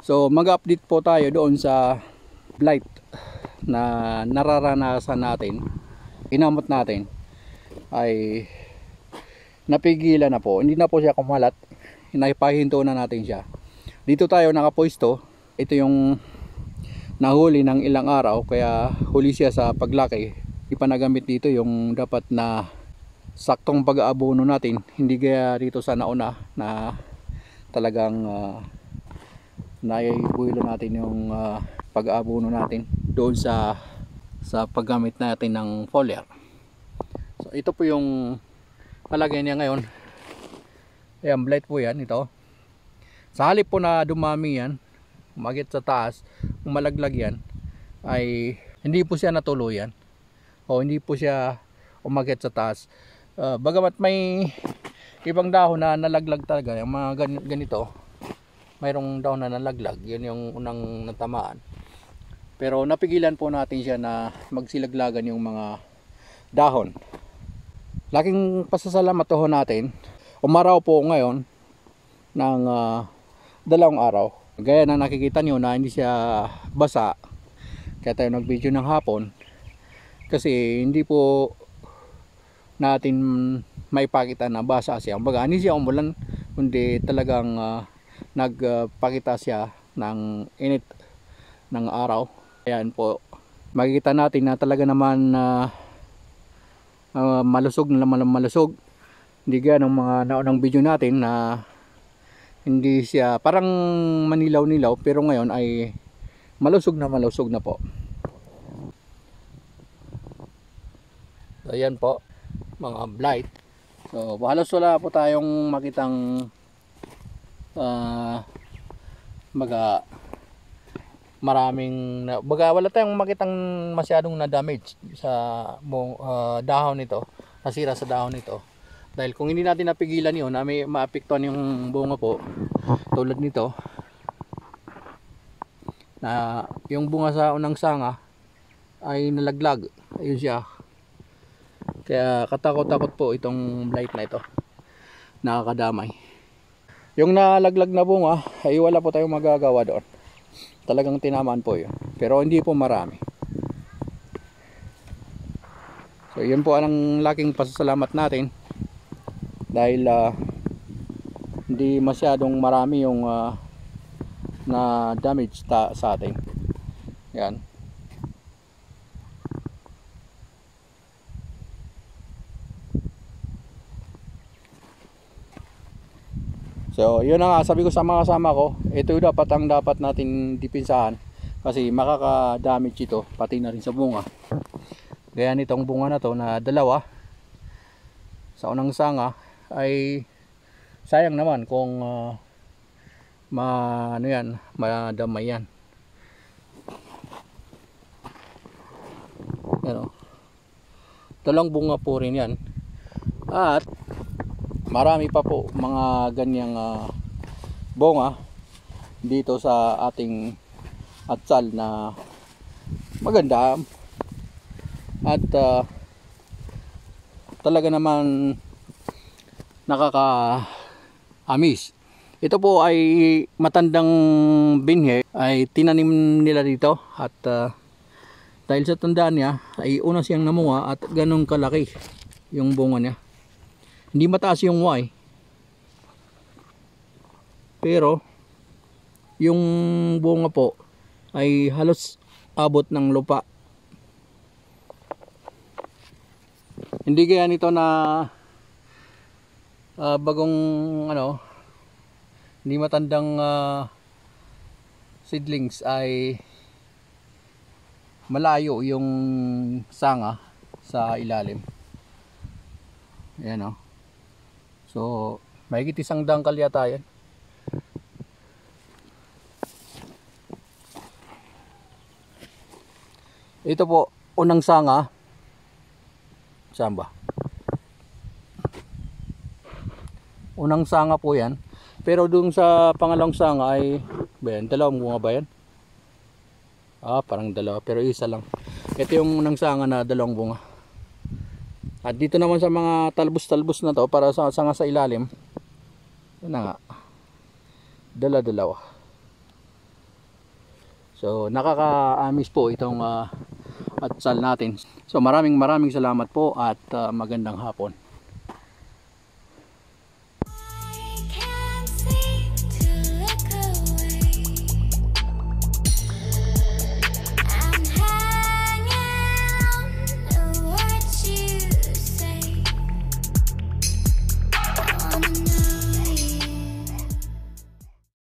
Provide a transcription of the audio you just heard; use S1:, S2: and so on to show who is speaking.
S1: So mag-update po tayo doon sa blight na nararanasan natin, inamot natin, ay napigilan na po. Hindi na po siya kumalat, naipahinto na natin siya. Dito tayo nakapwesto. Ito yung nahuli ng ilang araw, kaya huli siya sa paglaki. Ipanagamit dito yung dapat na saktong pag-aabono natin, hindi gaya dito sa nauna na talagang naibuilo natin yung pag-aabono natin doon sa paggamit natin ng foliar. So ito po yung palagay niya ngayon. Ayan, blight po yan ito. Sa halip po na dumami yan, umagit sa taas, umalaglag yan, ay hindi po siya natuluyan o hindi po siya umagit sa taas. Bagamat may ibang dahon na nalaglag talaga, yung mga ganito, mayroong dahon na nalaglag, yun yung unang natamaan. Pero napigilan po natin siya na magsilaglagan yung mga dahon. Laking pasasalamat ho natin, umaraw po ngayon ng 2 araw. Gaya na nakikita nyo na hindi siya basa, kaya tayo nag video ng hapon, kasi hindi po natin maipakita na basa siya. Baga hindi siya umulan, kundi talagang nagpakita siya ng init ng araw. Ayan po, makikita natin na talaga naman malusog na malusog. Hindi gaya ng mga naunang video natin na hindi siya parang manilaw-nilaw, pero ngayon ay malusog na po. So ayan po mga blight. So halos wala po tayong makitang maraming wala tayong makitang masyadong na damage sa dahon nito, nasira sa dahon nito. Dahil kung hindi natin napigilan yun, may maapektuhan yung bunga po, tulad nito na yung bunga sa unang sanga ay nalaglag. Ayun siya. Kaya katakot-takot po itong blight na ito, nakakadamay. Yung nalaglag na bunga ay wala po tayong magagawa doon, talagang tinamaan po yun, pero hindi po marami. So yun po ang laking pasasalamat natin, dahil hindi masyadong marami yung na damage sa atin. Yan. So yun na nga, sabi ko sa mga kasama ko, ito yung dapat natin dipinsahan, kasi makaka-damage ito pati na rin sa bunga. Gaya nitong bunga na to na 2 sa unang sanga, ay sayang naman kung madamay yan. Ano, 2 bunga po rin yan, at marami pa po mga ganyang bunga dito sa ating atsal na maganda, at talaga naman nakaka-amis. Ito po ay matandang binhe, ay tinanim nila dito, at dahil sa tanda niya ay una siyang namunga at ganun kalaki yung bunga niya. Hindi mataas yung Y, pero yung bunga po ay halos abot ng lupa. Hindi kaya nito na bagong hindi matandang seedlings ay malayo yung sanga sa ilalim. Ayan o. So mahigit 1 dangkal yata yan. Ito po unang sanga. Saan ba? Unang sanga po yan. Pero dun sa pangalawang sanga ay 2 bunga ba yan? Parang 2, pero isa lang. Ito yung unang sanga na 2 bunga. At dito naman sa mga talbos-talbos na to, para sa sanga sa ilalim, yun na nga, 2. So nakaka-amis po itong atsal natin. So maraming salamat po at magandang hapon.